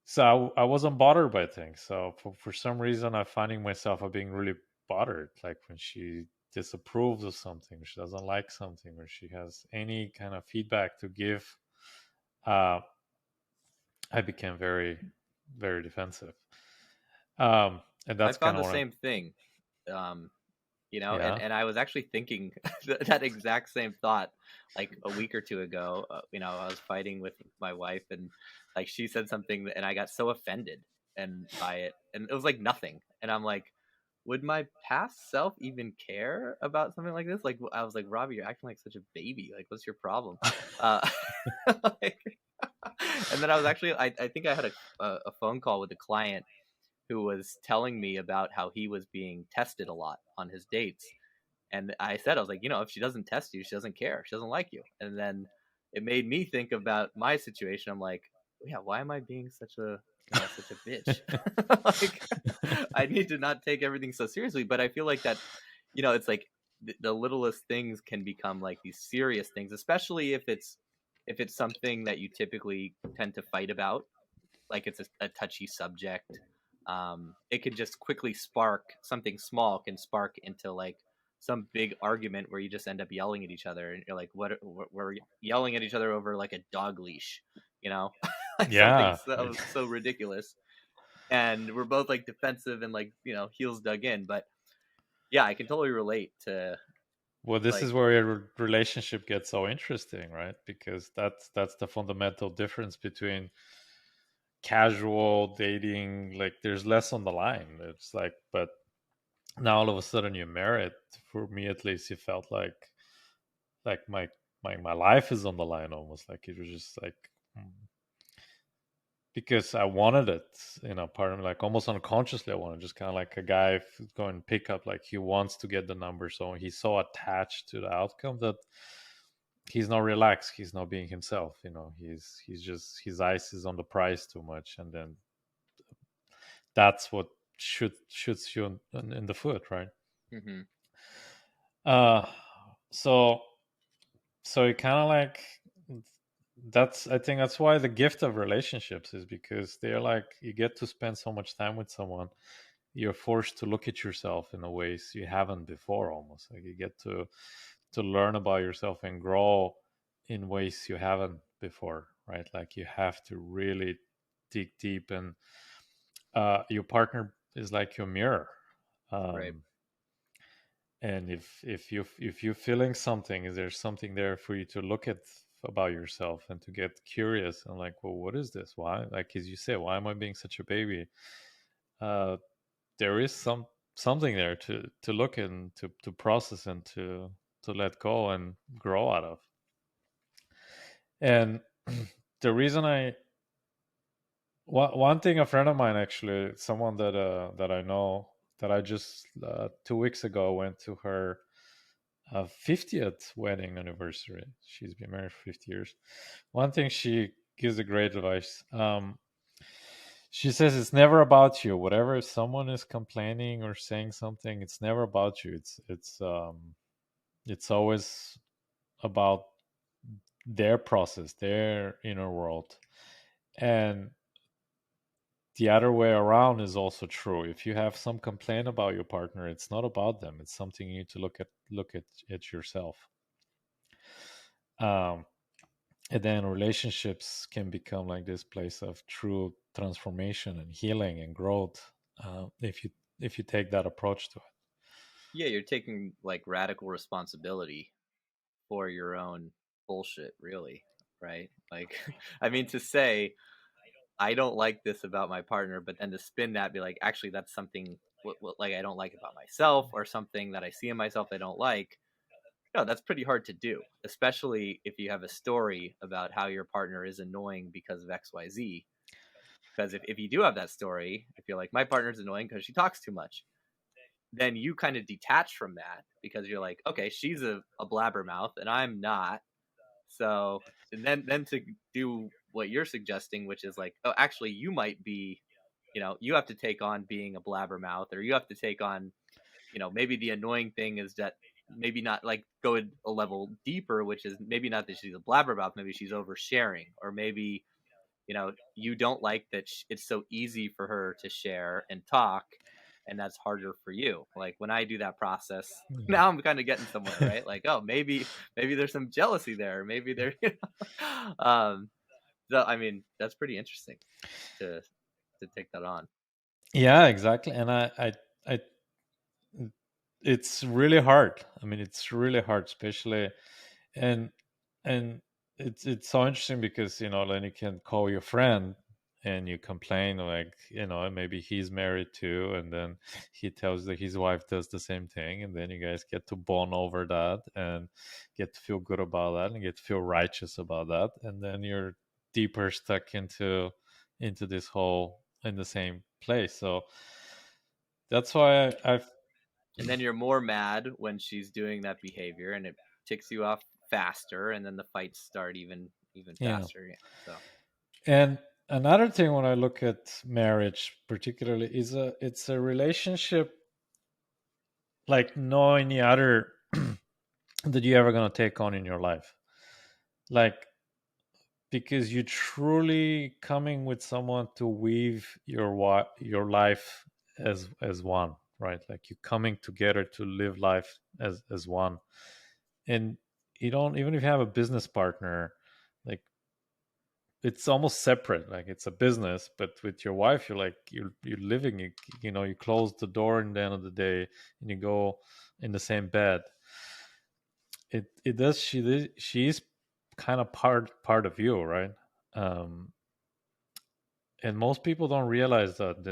So I wasn't bothered by things. So for some reason, I'm finding myself being really bothered, like when she disapproves of something, she doesn't like something, or she has any kind of feedback to give. I became very, very defensive. And that's I found kind the of same thing. Yeah. And I was actually thinking that exact same thought like a week or two ago. I was fighting with my wife, and like she said something and I got so offended and by it, and it was like nothing. And I'm like, would my past self even care about something like this? Like, I was like, Robbie, you're acting like such a baby. Like, what's your problem? Like, and then I was actually, I think I had a phone call with a client who was telling me about how he was being tested a lot on his dates. And I said, I was like, if she doesn't test you, she doesn't care. She doesn't like you. And then it made me think about my situation. I'm like, yeah, why am I being such a bitch? Like, I need to not take everything so seriously. But I feel like that, it's like the littlest things can become like these serious things, especially if it's something that you typically tend to fight about, like it's a touchy subject. It could just quickly spark, something small can spark into like some big argument where you just end up yelling at each other, and you're like, what, we're yelling at each other over like a dog leash, like something Yeah. so ridiculous, and we're both like defensive and like heels dug in. But yeah, I can totally relate to, Well, this like, is where your relationship gets so interesting, right? Because that's the fundamental difference between casual dating. Like, there's less on the line. It's like, but now all of a sudden you're married. For me, at least, it felt like my life is on the line, almost. Like, it was just like, because I wanted it, part of me, like almost unconsciously, I wanted, just kind of like a guy going pick up, like he wants to get the number, so he's so attached to the outcome that he's not relaxed, he's not being himself. He's just, his eyes is on the prize too much, and then that's what shoots you in the foot, right? Mm-hmm. uh so it kind of like, I think that's why the gift of relationships is, because they're like, you get to spend so much time with someone, you're forced to look at yourself in a ways you haven't before. Almost like you get to learn about yourself and grow in ways you haven't before, right? Like you have to really dig deep, and your partner is like your mirror. Right. um, and if you're feeling something, is there something there for you to look at about yourself and to get curious and like, well, what is this? Why, like as you say, why am I being such a baby? uh there is something there to look and to process and to let go and grow out of. And the reason one thing, a friend of mine, actually someone that I know, that I just 2 weeks ago went to her 50th wedding anniversary. She's been married for 50 years. One thing she gives a great advice. She says it's never about you. Whatever someone is complaining or saying something, it's never about you. It's always about their process, their inner world. And the other way around is also true. If you have some complaint about your partner, it's not about them. It's something you need to look at yourself. Um, and then relationships can become like this place of true transformation and healing and growth, if you take that approach to it. Yeah, you're taking like radical responsibility for your own bullshit, really, right? Like, I mean, to say I don't like this about my partner, but then to spin that, be like, actually, that's something what like I don't like about myself, or something that I see in myself I don't like. No, that's pretty hard to do, especially if you have a story about how your partner is annoying because of XYZ. Because if you do have that story, if you're like, my partner's annoying because she talks too much, then you kind of detach from that because you're like, okay, she's a blabbermouth and I'm not. So and then to do what you're suggesting, which is like, oh, actually, you might be, you have to take on being a blabbermouth, or you have to take on, maybe the annoying thing is that maybe not like go a level deeper, which is maybe not that she's a blabbermouth, maybe she's oversharing, or maybe you don't like that it's so easy for her to share and talk, and that's harder for you. Like when I do that process, Yeah. now I'm kind of getting somewhere, right? Like, oh, maybe there's some jealousy there, maybe there so I mean, that's pretty interesting to take that on. Yeah, exactly. And I it's really hard. I mean, it's really hard, especially, and and it's so interesting because then you can call your friend and you complain, like, maybe he's married too, and then he tells that his wife does the same thing, and then you guys get to bond over that and get to feel good about that and get to feel righteous about that, and then you're deeper stuck into this whole in the same place. So that's why I've And then you're more mad when she's doing that behavior, and it ticks you off faster, and then the fights start even yeah. faster. Yeah. So And another thing when I look at marriage particularly is it's a relationship like no any other that you ever gonna take on in your life. Like, because you truly coming with someone to weave your life as one, right? Like you coming together to live life as one. And you don't, even if you have a business partner, like it's almost separate, like it's a business, but with your wife you're like you're living, you close the door in the end of the day and you go in the same bed. It does, she is kind of part of you, right? um and most people don't realize that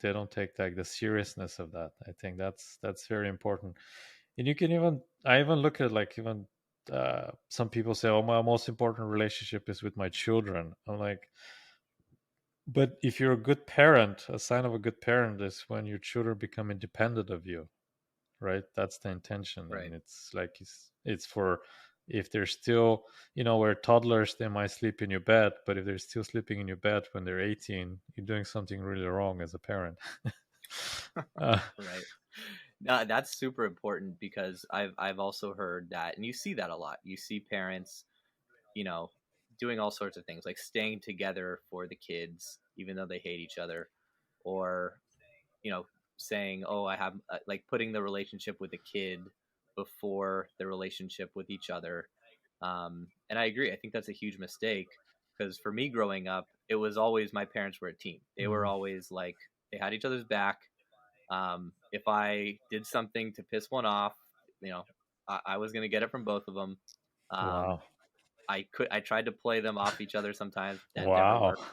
they don't take like the seriousness of that. I think that's very important. And you can even, I even look at like, even some people say, oh, my most important relationship is with my children. I'm like, but if you're a good parent, a sign of a good parent is when your children become independent of you, right? That's the intention. right. And it's like it's for, if they're still, where toddlers, they might sleep in your bed, but if they're still sleeping in your bed when they're 18, you're doing something really wrong as a parent. Right. No, that's super important because I've also heard that, and you see that a lot. You see parents, you know, doing all sorts of things like staying together for the kids even though they hate each other, or saying, "Oh, I have," like putting the relationship with the kid before the relationship with each other. And I agree. I think that's a huge mistake because for me growing up, it was always my parents were a team. They were Mm. always like they had each other's back. If I did something to piss one off, I was gonna get it from both of them. Um, Wow. I tried to play them off each other sometimes. That never Wow. worked.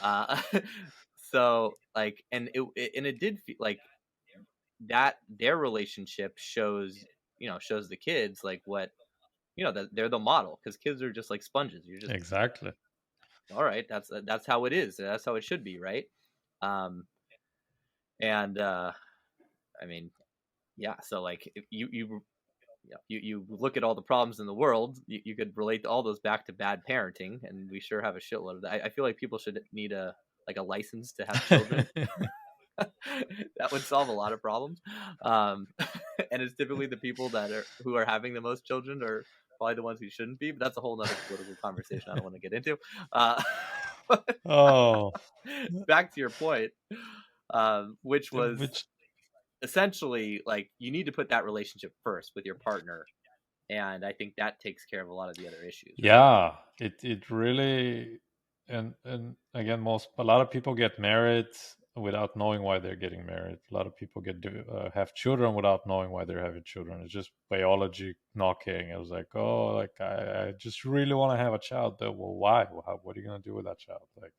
Uh, so like, and it did feel like that their relationship shows the kids like what that they're the model because kids are just like sponges. You're just Exactly. all right. That's how it is. That's how it should be, right? Um, and I mean, yeah. So like, if you look at all the problems in the world, you could relate all those back to bad parenting, and we sure have a shitload of that. I feel like people should need a license to have children. That would solve a lot of problems. Um, and it's typically the people who are having the most children are probably the ones who shouldn't be. But that's a whole other political conversation I don't want to get into. Uh, Oh, back to your point, which was which essentially like you need to put that relationship first with your partner, and I think that takes care of a lot of the other issues, right? yeah, it really, and again, a lot of people get married without knowing why they're getting married. A lot of people have children without knowing why they're having children. It's just biology knocking. It was like, oh, like I just really want to have a child. But well, why? What are you gonna do with that child? Like,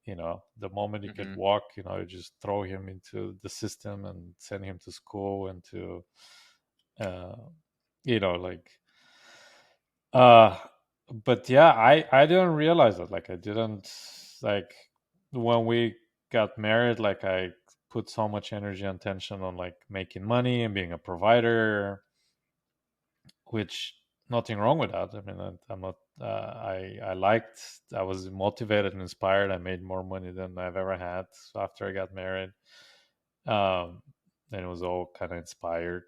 the moment he could Mm-hmm. walk, you just throw him into the system and send him to school and to, uh, like, uh, but yeah, I didn't realize it. Like, I didn't, like, when we got married, like, I put so much energy and attention on like making money and being a provider, which nothing wrong with that. I mean, I'm not. I was motivated and inspired. I made more money than I've ever had after I got married. Um, and it was all kind of inspired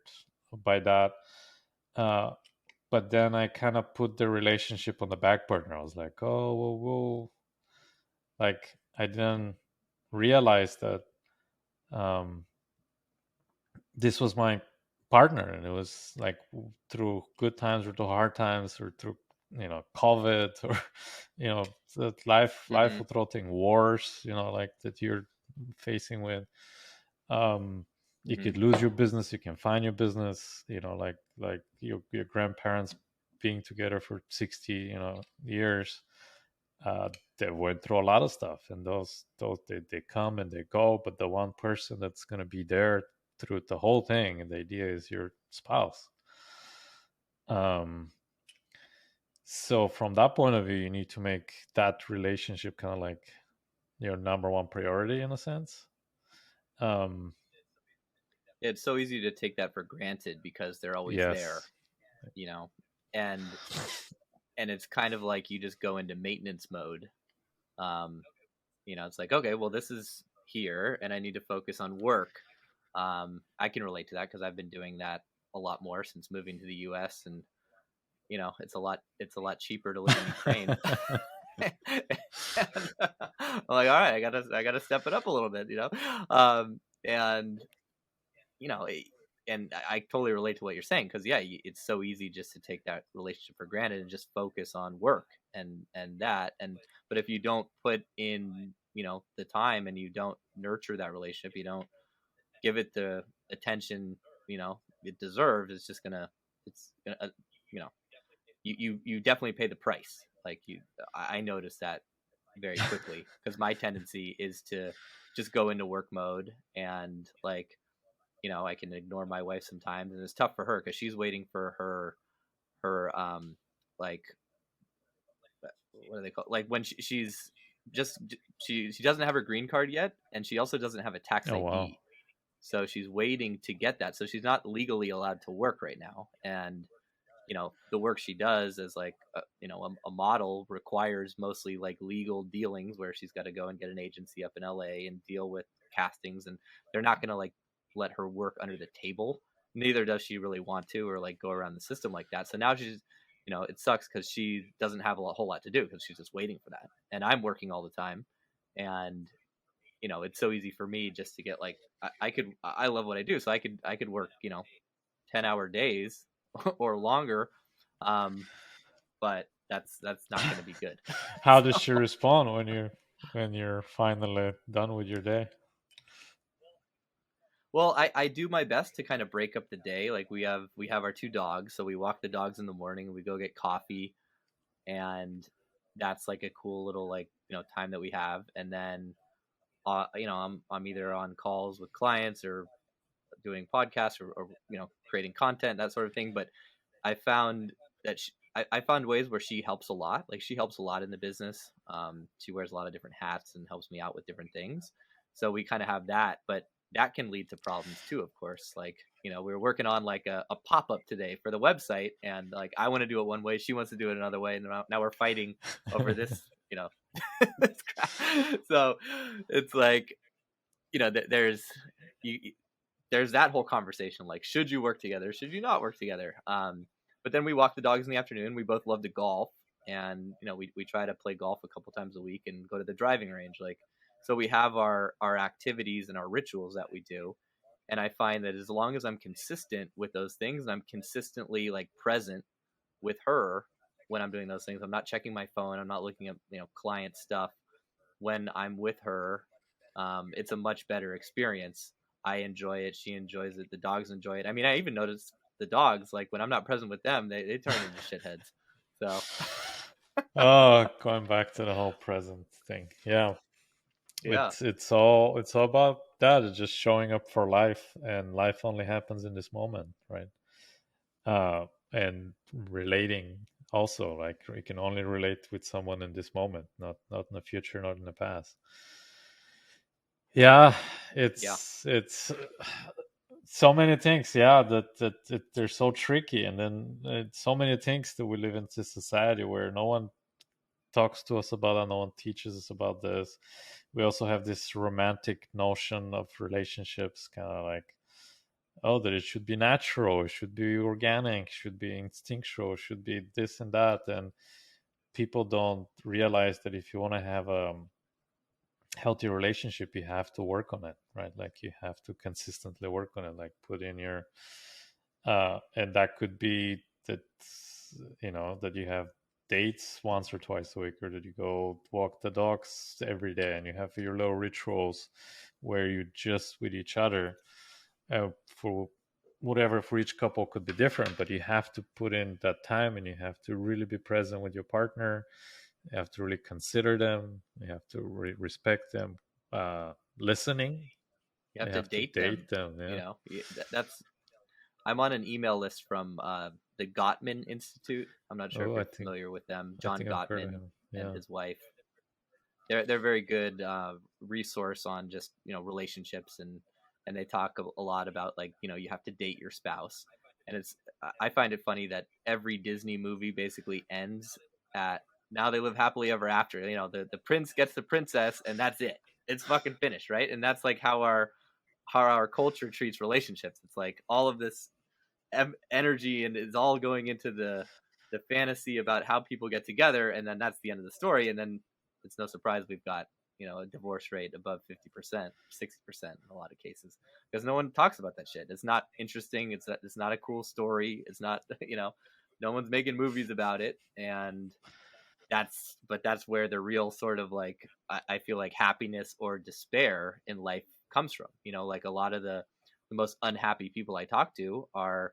by that. Uh, but then I kind of put the relationship on the back burner. I was like, oh, well, like I didn't realize that um, this was my partner, and it was like through good times or through hard times or through COVID or that life Mm-hmm. will throw thing wars, like that you're facing with. Um, you Mm-hmm. could lose your business, you can find your business, like your grandparents being together for 60 years. uh, they went through a lot of stuff, and those they come and they go, but the one person that's going to be there through the whole thing, and the idea is your spouse. um so from that point of view, you need to make that relationship kind of like your number one priority in a sense. um It's so easy to take that for granted because they're always there, yes. you know, and it's kind of like you just go into maintenance mode. Um, it's like, okay, well, this is here, and I need to focus on work. I can relate to that because I've been doing that a lot more since moving to the U.S. and it's a lot cheaper to live in Ukraine. And, I'm like, all right, I gotta step it up a little bit, and you know, and I totally relate to what you're saying because yeah, it's so easy just to take that relationship for granted and just focus on work and that but if you don't put in the time and you don't nurture that relationship, you don't give it the attention it deserves, it's gonna you know you definitely pay the price. Like I noticed that very quickly because my tendency is to just go into work mode and like I can ignore my wife sometimes, and it's tough for her because she's waiting for her like what do they call like when she's just she doesn't have her green card yet, and she also doesn't have a tax Oh wow. ID, so she's waiting to get that. So she's not legally allowed to work right now, and the work she does as like a model requires mostly like legal dealings where she's got to go and get an agency up in LA and deal with castings, and they're not going to like let her work under the table. Neither does she really want to, or like go around the system like that. So now she's, it sucks because she doesn't have a whole lot to do because she's just waiting for that. And I'm working all the time. And, it's so easy for me just to get like, I love what I do. So I could work, 10-hour days or longer. But that's not going to be good. How does she respond when you're finally done with your day? Well, I do my best to kind of break up the day. Like we have our 2 dogs, so we walk the dogs in the morning and we go get coffee, and that's like a cool little like time that we have. And then I'm either on calls with clients or doing podcasts or creating content, that sort of thing. But I found that I found ways where she helps a lot. Like she helps a lot in the business. She wears a lot of different hats and helps me out with different things. So we kind of have that, but that can lead to problems too, of course. Like, we were working on like a pop-up today for the website, and like I want to do it one way, she wants to do it another way, and now we're fighting over this, this crap. So it's like, there's that whole conversation, like, should you work together? Should you not work together? But then we walk the dogs in the afternoon. We both love to golf, and we try to play golf a couple times a week and go to the driving range. Like, so we have our activities and our rituals that we do. And I find that as long as I'm consistent with those things, and I'm consistently like present with her when I'm doing those things, I'm not checking my phone, I'm not looking at client stuff when I'm with her, it's a much better experience. I enjoy it, she enjoys it, the dogs enjoy it. I mean, I even notice the dogs, like when I'm not present with them, they turn into shitheads. So going back to the whole present thing. Yeah. Yeah. It's all about that. It's just showing up for life, and life only happens in this moment, right? And relating also, like you can only relate with someone in this moment, not in the future, not in the past. Yeah, it's so many things, that they're so tricky, and then so many things that we live in this society where no one talks to us about it, no one teaches us about this. We also have this romantic notion of relationships, kind of like, that it should be natural, it should be organic, it should be instinctual, it should be this and that. And people don't realize that if you want to have a healthy relationship, you have to work on it, right? Like you have to consistently work on it, like put in your and that could be that that you have dates once or twice a week, or that you go walk the dogs every day, and you have your little rituals where you just with each other. For whatever, for each couple could be different, but you have to put in that time, and you have to really be present with your partner. You have to really consider them. You have to respect them. Listening. You have to date them. Yeah. That's. I'm on an email list from the Gottman Institute. I'm not sure if you're familiar with them. John Gottman and his wife. They're very good resource on just relationships, and they talk a lot about like you have to date your spouse. And I find it funny that every Disney movie basically ends at now they live happily ever after. The prince gets the princess, and that's it. It's fucking finished, right? And that's like how our culture treats relationships. It's like all of this energy, and it's all going into the fantasy about how people get together, and then that's the end of the story. And then it's no surprise we've got a divorce rate above 50%, 60% in a lot of cases, because no one talks about that shit. It's not interesting. It's not a cool story. It's not no one's making movies about it, and that's where the real sort of like I feel like happiness or despair in life comes from. Like a lot of the most unhappy people I talk to are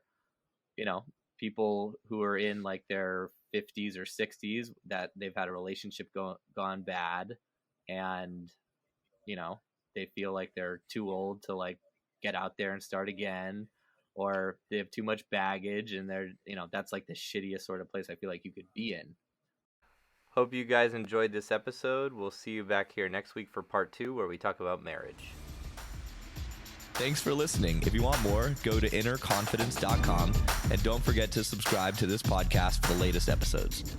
people who are in like their 50s or 60s that they've had a relationship gone bad, and they feel like they're too old to like get out there and start again, or they have too much baggage, and they're that's like the shittiest sort of place I feel like you could be in. Hope you guys enjoyed this episode. We'll see you back here next week for part 2, where we talk about marriage. Thanks for listening. If you want more, go to innerconfidence.com, and don't forget to subscribe to this podcast for the latest episodes.